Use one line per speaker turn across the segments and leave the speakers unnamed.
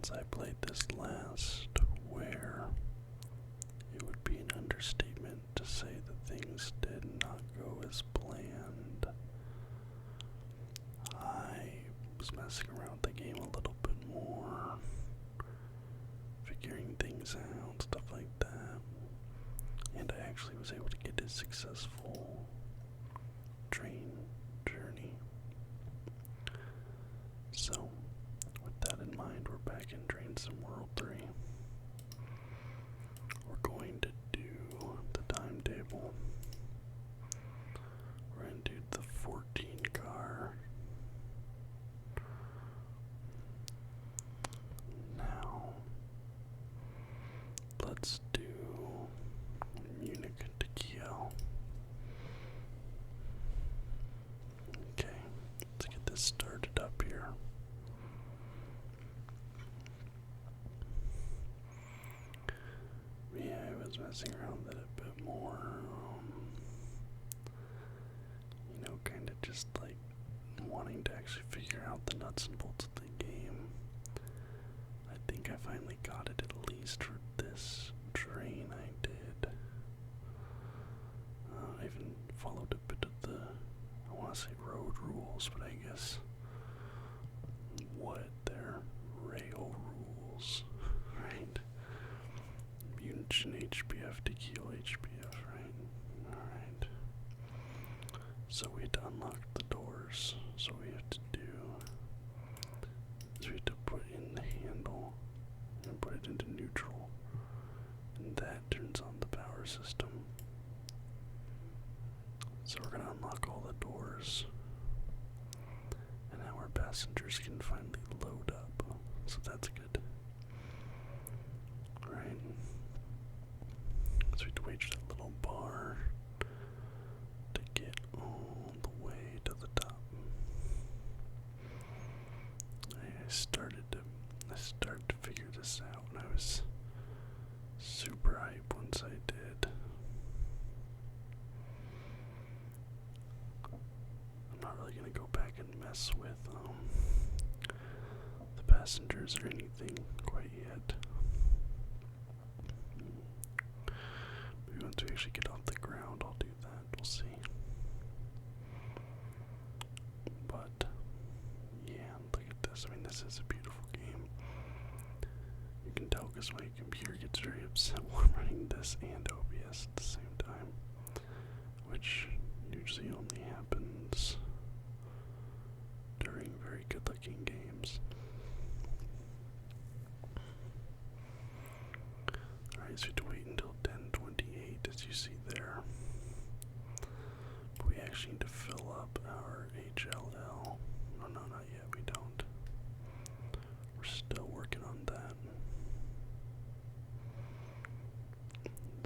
since I played this last, where it would be an understatement to say that things did not go as planned. I was messing around with the game a little bit more, figuring things out, stuff like that, and I actually was able to get a successful train journey. So, with that in mind, we're back in Train Sim World 3. We're going to do the timetable. We're going to do the 14 car. Now, let's do Munich to Kiel. Okay, let's get this started up here. Yeah, I was messing around with it a bit more. Kind of just like wanting to actually figure out the nuts and bolts of the game. I think I finally got it, at least for this train I did. I even followed a bit of the, I want to say road rules, but I guess they're rail rules, right? München HBF to Kiel HBF, right? Alright. So we had to unlock the doors. So what we have to do is we have to put in the handle and put it into neutral. And that turns on the power system. So we're gonna unlock all the doors. And now our passengers can finally load up. So that's good. Right. So we have to wait that little bar to get all the way to the top. I started to figure this out, and I was super hyped once I did. I'm not really gonna go back and mess with the passengers or anything quite yet. Maybe once we actually get off the ground, I'll do that. We'll see. But yeah, look at this. I mean, this is a beautiful game. You can tell because my computer gets very upset while I'm running this and OBS at the same time, which usually only happens during very good-looking games. Alright, so we have to wait until 10:28, as you see there. But we actually need to fill up our HLL. Oh, no, not yet, we don't. We're still working on that.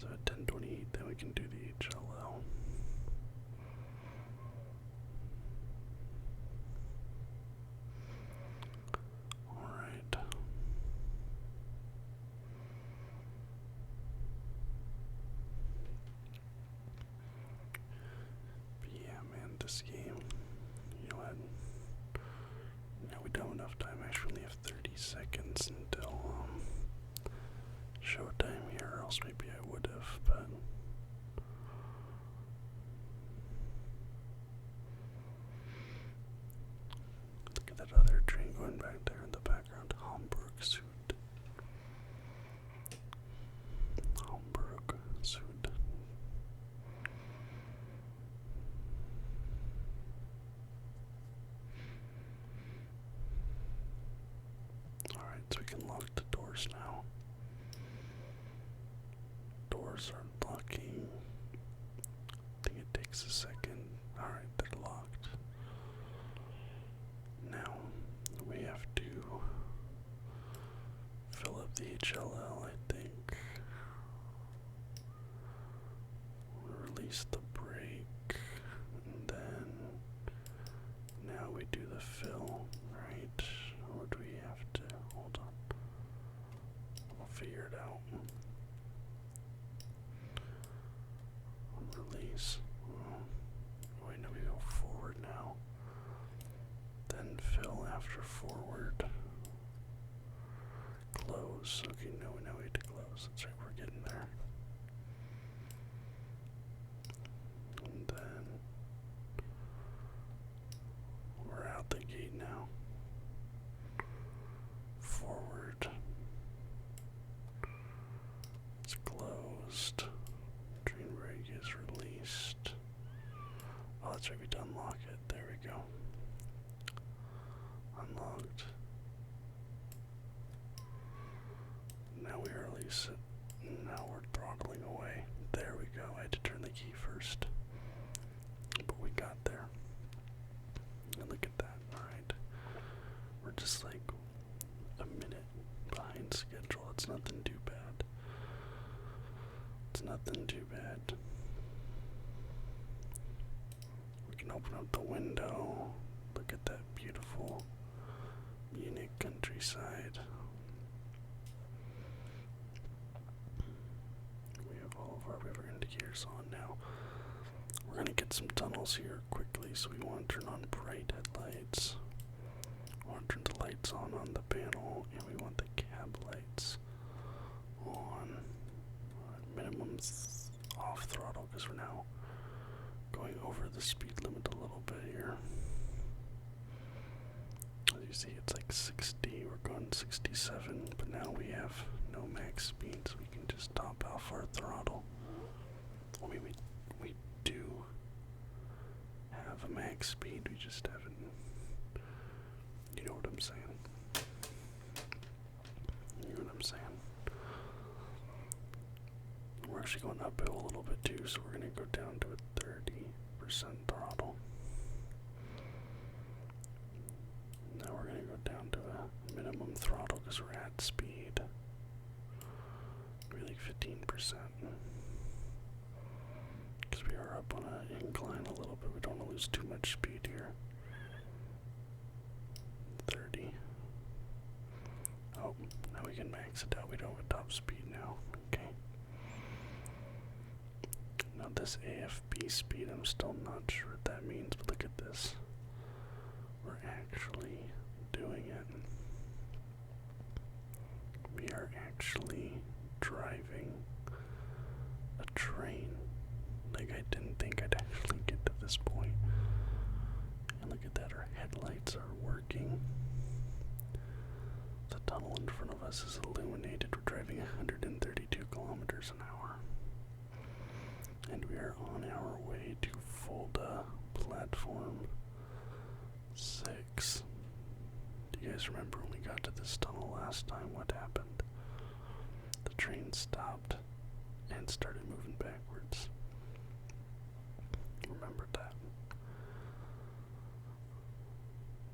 So at 10:28, then we can do the HLL. Alright. Yeah, man, this game, you know what? We don't have enough time. I actually only have 30 seconds until showtime here, or else maybe I would have, but look at that other train going back there in the background. Hamburg Süd. Hamburg Süd. Alright, so we can lock the doors now. Doors are locking. I think it takes a second. Alright, they're locked. Now, we have to fill up the HLL, I think. Release the brake. And then, now we do the fill, right? Or do we have to, hold on. We'll figure it out. Release. Wait, no, we go forward now. Then fill after forward. that's right, we had to unlock it. There we go. Unlocked. Now we are release it. Now we're throttling away. There we go. I had to turn the key first. But we got there. And look at that. Alright. We're just like a minute behind schedule. It's nothing too bad. It's nothing too bad. We can open up the window. Look at that beautiful Munich countryside. We have all of our river indicators on now. We're going to get some tunnels here quickly, so we want to turn on bright headlights. We want to turn the lights on the panel, and we want the cab lights on. Minimum off throttle, because we're now going over the speed limit a little bit here. As you see, it's like 60, we're going 67, but now we have no max speed, so we can just top off our throttle. I mean, we do have a max speed, we just haven't, you know what I'm saying? You know what I'm saying? We're actually going uphill a little bit too, so we're going to go down to a 30% throttle. Now we're going to go down to a minimum throttle because we're at speed. Maybe like 15%. Because we are up on an incline a little bit. We don't want to lose too much speed here. 30. Oh, now we can max it out. We don't have a top speed now. Okay. Now this AFB speed, I'm still not sure what that means, but look at this. We're actually doing it. We are actually driving a train. Like, I didn't think I'd actually get to this point. And look at that, our headlights are working. The tunnel in front of us is illuminated. We're driving 132 kilometers an hour. And we are on our way to Fulda Platform 6. Do you guys remember when we got to this tunnel last time? What happened? The train stopped and started moving backwards. Remember that?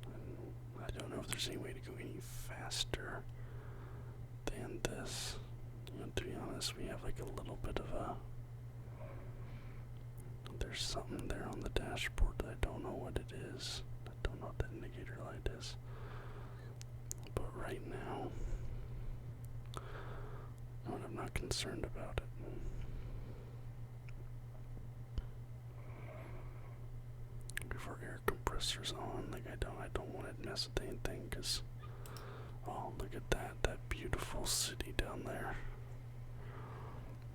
And I don't know if there's any way to go any faster than this. You know, to be honest, we have like a little bit of a... There's something there on the dashboard that I don't know what it is. I don't know what that indicator light is. But right now, I'm not concerned about it. If our air compressor's on, like I don't want to mess with anything, because, oh, look at that beautiful city down there.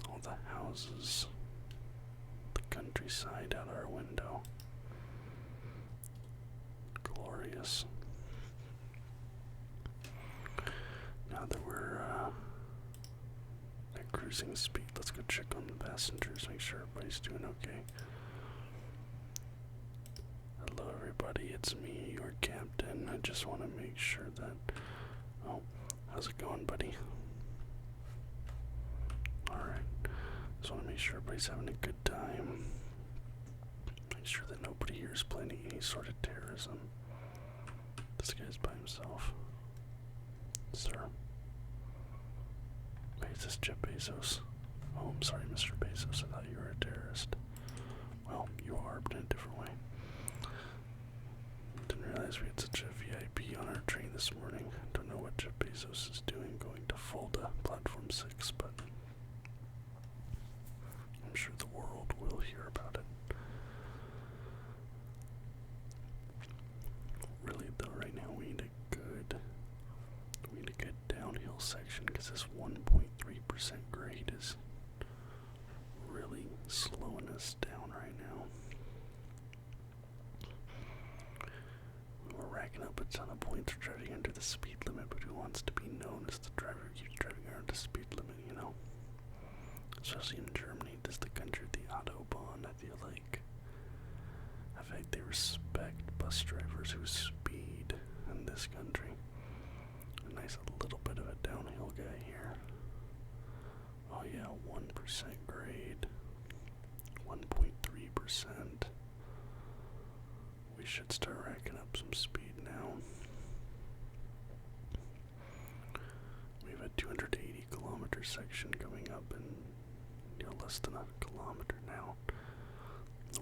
All the houses. Countryside out our window. Glorious. Now that we're at cruising speed, let's go check on the passengers, make sure everybody's doing okay. Hello everybody, it's me, your captain. I just want to make sure that... Oh, how's it going, buddy? Alright. Just want to make sure everybody's having a good time. Make sure that nobody here is planning any sort of terrorism. This guy's by himself. Sir. Wait, is this Jeff Bezos? Oh, I'm sorry, Mr. Bezos. I thought you were a terrorist. Well, you are, but in a different way. Didn't realize we had such a VIP on our train this morning. Don't know what Jeff Bezos is doing going to Fulda Platform 6, but I'm sure the world will hear about it. Really though, right now we need a good downhill section, because this 1.3% grade is really slowing us down right now. We're racking up a ton of points for driving under the speed limit, but who wants to be known as the driver who keeps driving under the speed limit, you know? Especially in Germany, this is the country of the Autobahn. I feel like I've respect bus drivers who speed in this country. A nice little bit of a downhill guy here. Oh yeah, 1% grade. 1.3%. We should start racking up some speed now. We have a 280 kilometer section coming up in less than a kilometer now.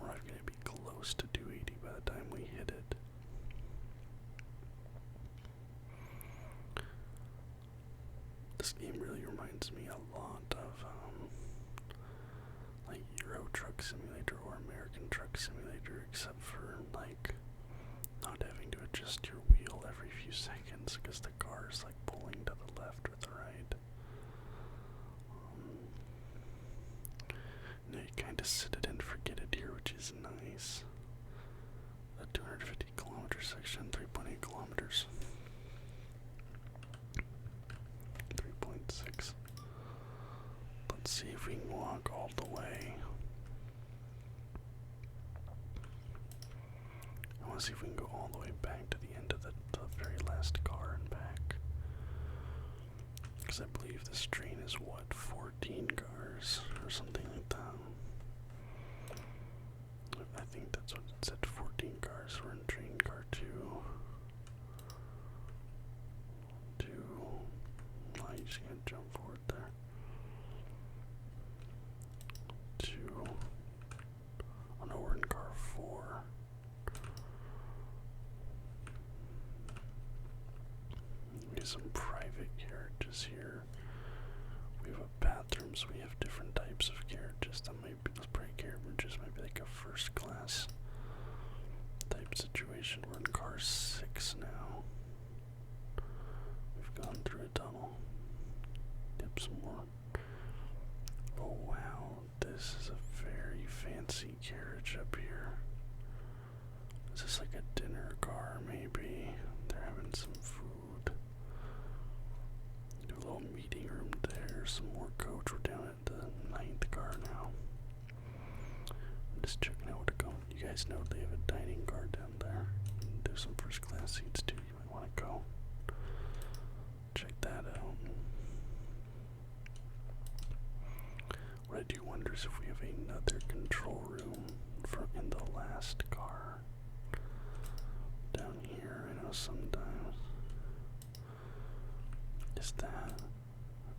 We're not going to be close to 280 by the time we hit it. This game really reminds me a lot of like Euro Truck Simulator or American Truck Simulator, except for like not having to adjust your wheel every few seconds because the car is like pulling to the left or the right. Now you kind of sit it and forget it here, which is nice. A 250 kilometer section, 3.8 kilometers. 3.6. Let's see if we can walk all the way. I want to see if we can go all the way back to the end of the very last car and back. Because I believe this train is what, 14 cars or something like that. I think that's what it said, 14 cars. We're in train car 2. Oh, you just gotta jump forward there. 2. Oh no, we're in car 4. We have some private carriages here. We have a bathroom, so we have different types of carriages. That might be, those private carriages might be like a first class type situation. We're in car 6 now. We've gone through a tunnel. Yep, some more. Oh wow, this is a very fancy carriage up here. Is this like a dinner car maybe? They're having some food. Do a little meeting room there, some more coach. We're down at the 9th car now. I'm just checking out where to go. You guys know they have a dining car down there. There's some first class seats too. You might want to go check that out. What I do wonder is if we have another control room in the last car down here. I know sometimes. Is that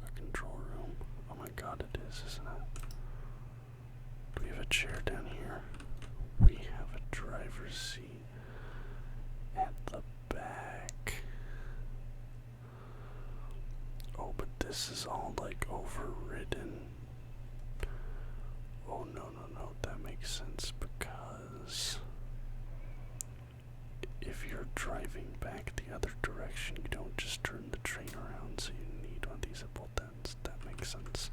a control room? Oh my god, it is, isn't it? Do we have a chair down here? We have a driver's seat at the back. Oh, but this is all like overridden. Oh no, that makes sense because if you're driving back the other direction, you don't just turn the train around, so you need one of these at both ends. That makes sense.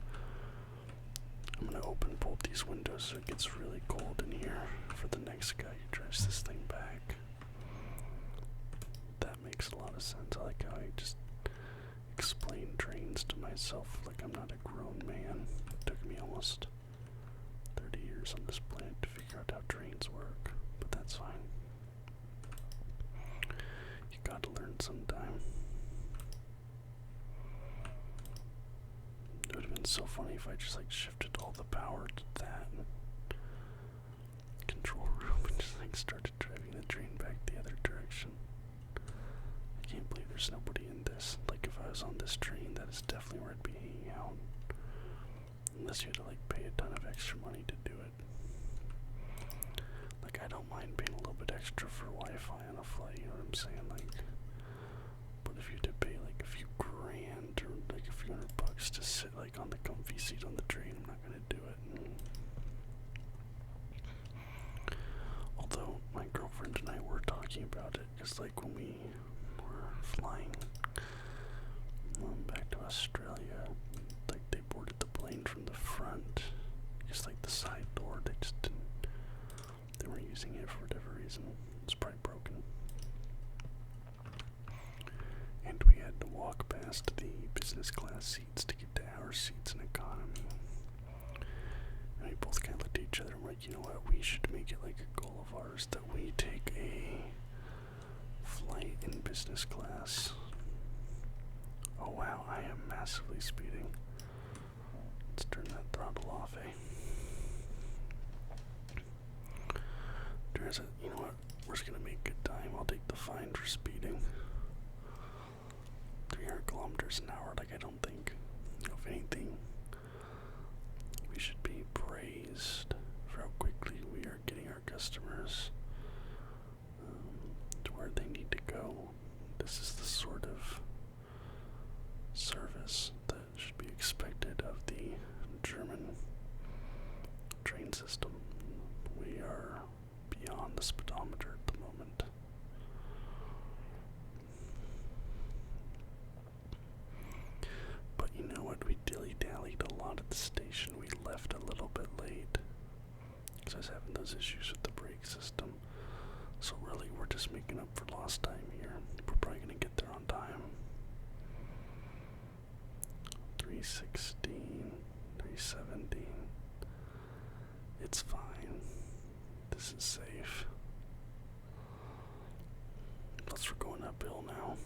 I'm gonna open both these windows so it gets really cold in here for the next guy who drives this thing back. That makes a lot of sense. I like how I just explain trains to myself like I'm not a grown man. It took me almost 30 years on this planet to figure out how trains work, but that's fine. You gotta learn sometime. It would have been so funny if I just like shifted all the power to that control room and just like started driving the train back the other direction. I can't believe there's nobody in this. Like if I was on this train, that is definitely where I'd be hanging out. Unless you had to like pay a ton of extra money to do it. Like I don't mind paying a little bit extra for Wi-Fi on a flight, you know what I'm saying? Like, but if you had to pay like a few grand or like a few $100 to sit like on the comfy seat on the train, I'm not gonna do it. Although my girlfriend and I were talking about it, because like when we were flying back to Australia, like they boarded the plane from the front, just like the side door. They just didn't. They weren't using it for whatever reason. It's probably broken. And we had to walk past the business class seats to get to our seats in economy. And we both kind of looked at each other and were like, you know what, we should make it like a goal boulevards that we take a flight in business class. Oh wow, I am massively speeding. Let's turn that throttle off, eh? You know what? We're just gonna make good time. I'll take the fine for speeding. 300 kilometers an hour, like I don't think, if anything, we should be praised for how quickly we are getting our customers to where they need to go. This is the sort of service that should be expected of the German train system. We are beyond the speedometer at the moment. But you know what? We dilly-dallied a lot at the station. We left a little bit late because I was having those issues with the brake system. So really, we're just making up for lost time here. We're probably going to get there on time. 316, 317. It's fine. This is safe. Plus, we're going uphill now.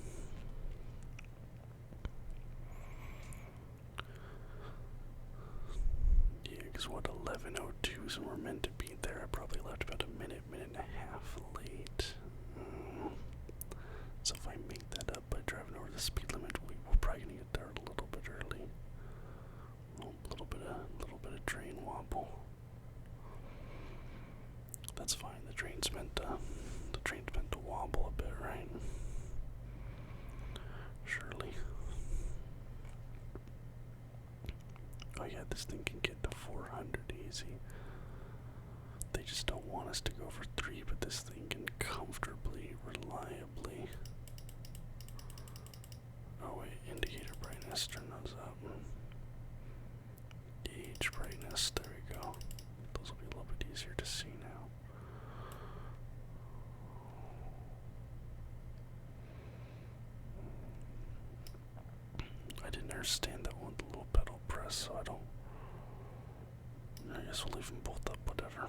Yeah, because what, 11:02s and we're meant to be there. I probably left about a minute and a half late. So if I make that up by driving over the speed limit, we're probably gonna get there a little bit early. A little bit of train wobble. That's fine. The train's meant to wobble a bit, right? Surely. Oh yeah, this thing can get to 400 easy. They just don't want us to go for 3, but this thing can comfortably, reliably. Oh wait, indicator brightness, turn those up. Gauge brightness, there we go. Those will be a little bit easier to see now. I didn't understand that one with the little pedal press, so I guess we'll leave them both up, whatever.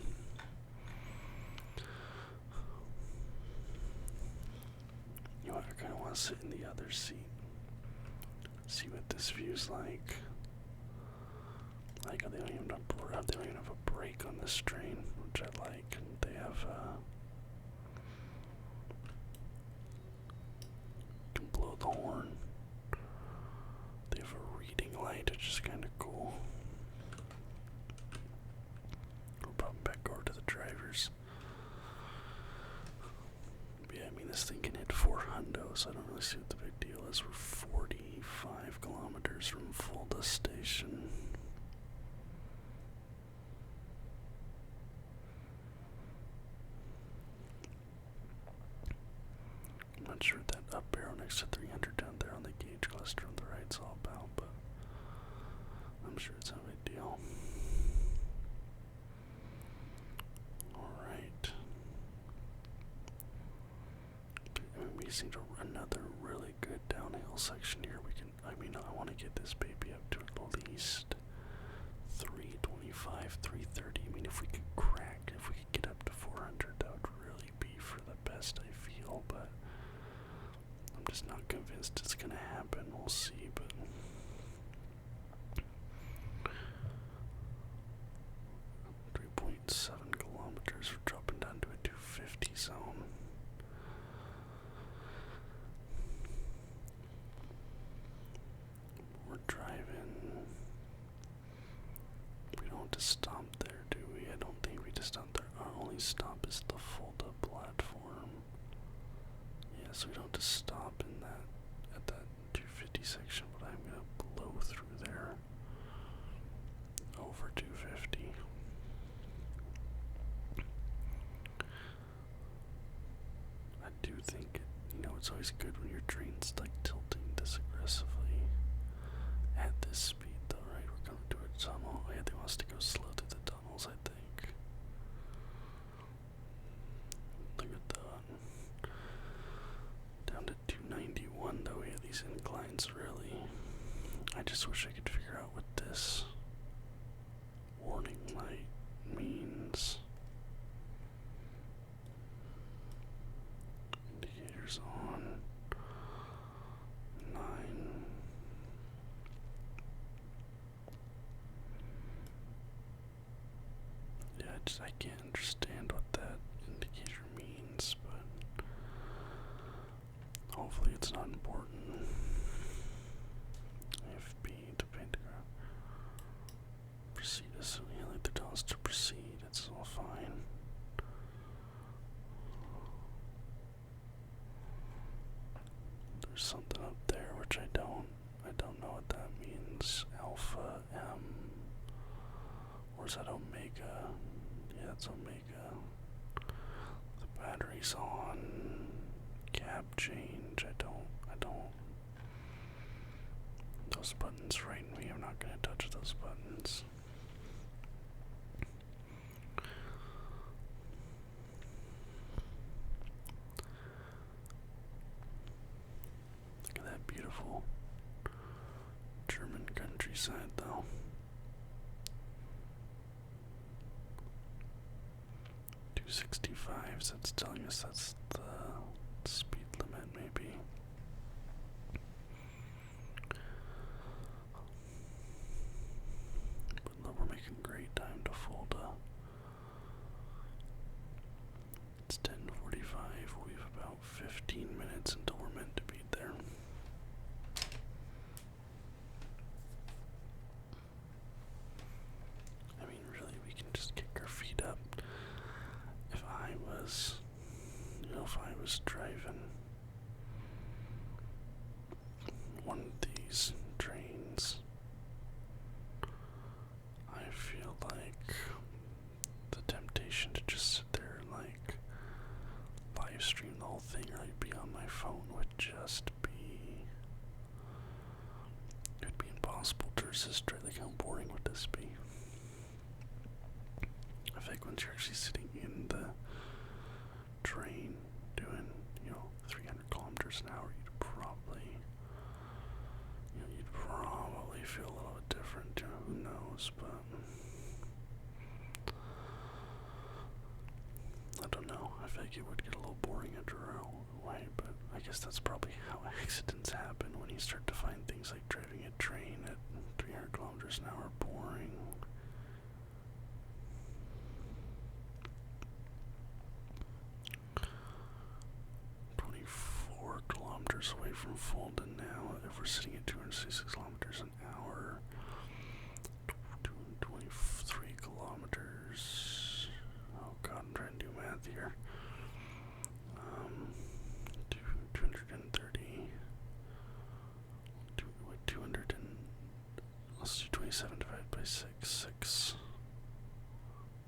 You know what, I kind of want to sit in the other seat. See what this view's like. Like, they don't even have a brake on this train, which I like. They have, can blow the horn. They have a reading light, which is kind of cool. We'll probably back over to the drivers. But yeah, I mean, this thing can hit 400, so I don't really see what the big deal is. We're 45 kilometers from Fulda Station. I'm not sure what that up arrow next to 300 down there on the gauge cluster on the right's all about, but I'm sure it's no big deal. Alright. We seem to run another really good downhill section here. I want to get this baby up to at least 325, 330. I mean, if we could get up to 400, that would really be for the best, I feel, but I'm just not convinced it's gonna happen. We'll see, but 3.7 kilometers, we're dropping down to a 250 zone. We're driving. We don't have to stop there, do we? I don't think we just stop there. Our only stop is the Fulda platform. Yeah, so we don't have to stop at that 250 section, but I'm gonna blow through there over 250. I do think it's always good when your train's like tilting this aggressively at this speed, though, right? We're coming to a tunnel. Oh yeah, they want us to go slow through the tunnels, I think. Look at that. Down to 291, though. Yeah, these inclines really. I just wish I could figure out what this warning light means. I can't understand what that indicator means, but hopefully it's not important. AFB to pantograph. Proceed as like they're telling us to proceed. It's all fine. There's something up there which I don't know what that means. Alpha M, or is that Omega? Yeah, it's Omega. The battery's on. Cab change. I don't. Those buttons frighten me. I'm not gonna touch those buttons. Look at that beautiful German countryside, though. 265, so it's telling us that's the speed limit, maybe. But no, we're making great time to Fulda. It's 10:45. We have about 15 minutes until we're meant to be there. I mean, really, we can just kick our feet up. If I was driving one of these trains, I feel like the temptation to just sit there and like live stream the whole thing or like be on my phone would just be, it would be impossible to resist. Right? Like, how boring would this be? I feel like once you're actually sitting in the train doing, 300 kilometers an hour, you'd probably feel a little bit different. Who knows? But I don't know. I feel like it would get a little boring after a while, but I guess that's probably how accidents happen when you start to find things like driving a train at 300 kilometers an hour boring. Away from Fulda now. If we're sitting at 266 kilometers an hour, 223 kilometers. Oh God, I'm trying to do math here. 230. 200 and let's do 27 divided by 6.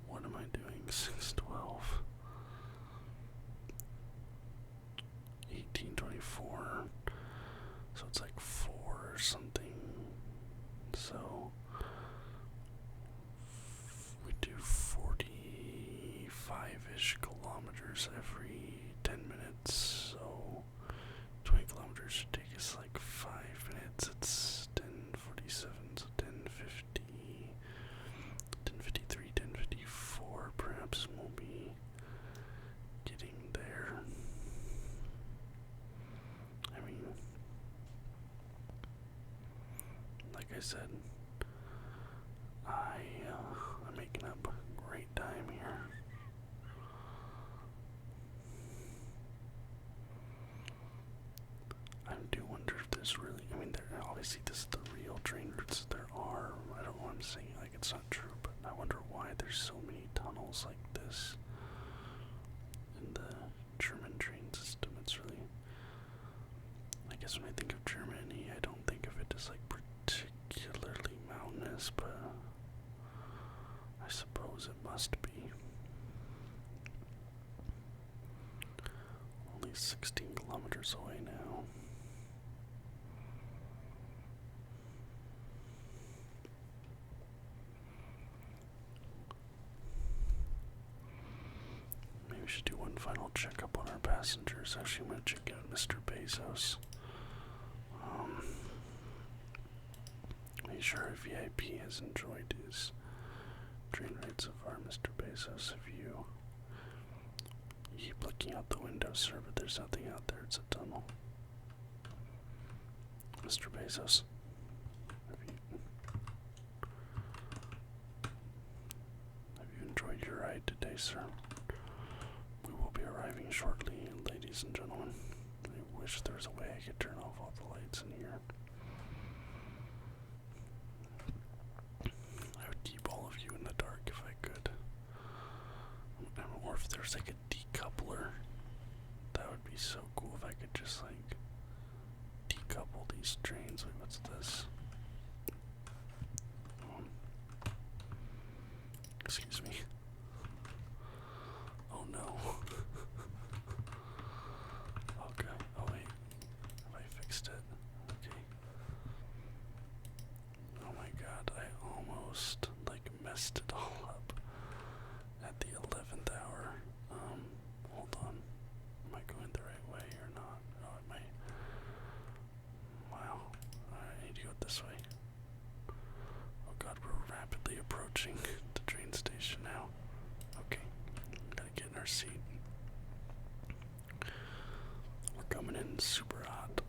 What am I doing? 612. 1824, so it's like 4 or something. So we do 45-ish kilometers every 10 minutes, so 20 kilometers should take us like 5 minutes. It's 10:47, so 10:50, 10:53, 10:54 perhaps we'll be getting there. I mean, like I said, I'm making up great time here. I do wonder if there's really, I mean, obviously this is the real train routes there are. I don't know what I'm saying, like it's not true, but I wonder why there's so many tunnels like this in the German train system. It's really, I guess when I think of Germany, I don't think of it as like particularly mountainous, but I suppose it must be. Only 16 kilometers away now. Maybe we should do one final checkup on our passengers. Actually, I'm going to check out Mr. Bezos. Make sure VIP has enjoyed his train ride so far, Mr. Bezos. If you keep looking out the window, sir, but there's nothing out there. It's a tunnel. Mr. Bezos, have you enjoyed your ride? Racer. We will be arriving shortly, ladies and gentlemen. I wish there was a way I could turn off all the lights in here. I would keep all of you in the dark if I could. Or if there's like a decoupler, that would be so cool if I could just like decouple these trains. Wait, what's this? Excuse me. Oh no. Okay. Oh wait. Have I fixed it? Okay. Oh my god, I almost like messed it all up at the 11th hour. Hold on. Am I going the right way or not? Oh, it might. Wow. I need to go this way. Oh god, we're rapidly approaching the train station now. Okay. Gotta get in our seat. We're coming in super hot.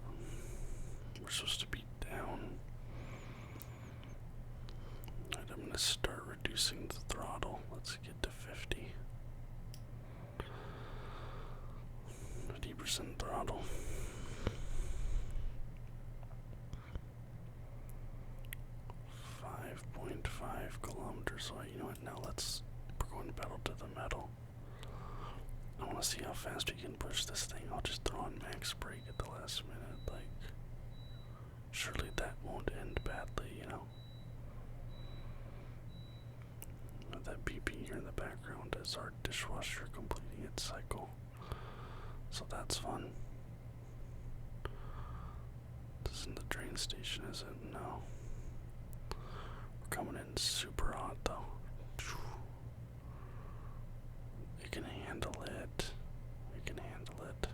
We're supposed to be down. Alright, I'm gonna start reducing the throttle. Let's get to 50. 50% throttle. 5.5 kilometers. So you know what? Now we're going pedal to the metal. I want to see how fast we can push this thing. I'll just throw on max brake at the last minute. Like, surely that won't end badly, you know? That beeping here in the background is our dishwasher completing its cycle. So that's fun. This isn't the train station, is it? No. We're coming in super hot though. We can handle it. We can handle it.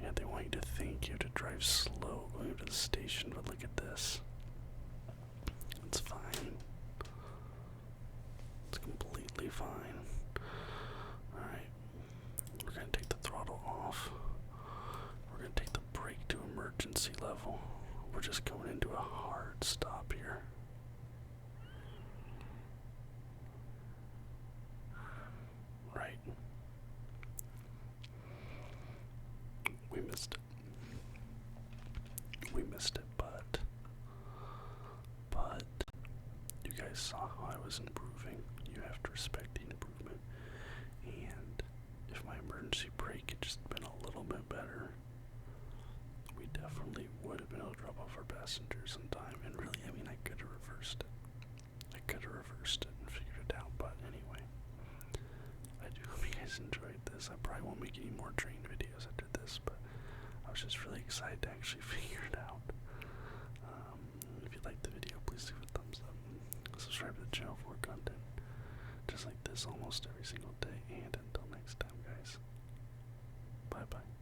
Yeah, they want you to think you have to drive slow going to the station, but look at this. It's fine. It's completely fine. Alright. We're gonna take the throttle off. We're gonna take the brake to emergency level. We're just going into a hard stop here. Right. We missed it. We missed it, but you guys saw how I was improving. You have to respect the improvement. And if my emergency brake had just been a little bit better, we definitely would have been able to drop off our passengers in time. And really, I mean, I could have reversed it. I could have reversed it and figured it out, but anyway. I do hope you guys enjoyed this. I probably won't make any more train videos after this, but I was just really excited to actually figure it out. If you liked the video, please leave a thumbs up. Subscribe to the channel for more content just like this almost every single day. And until next time, guys. Bye-bye.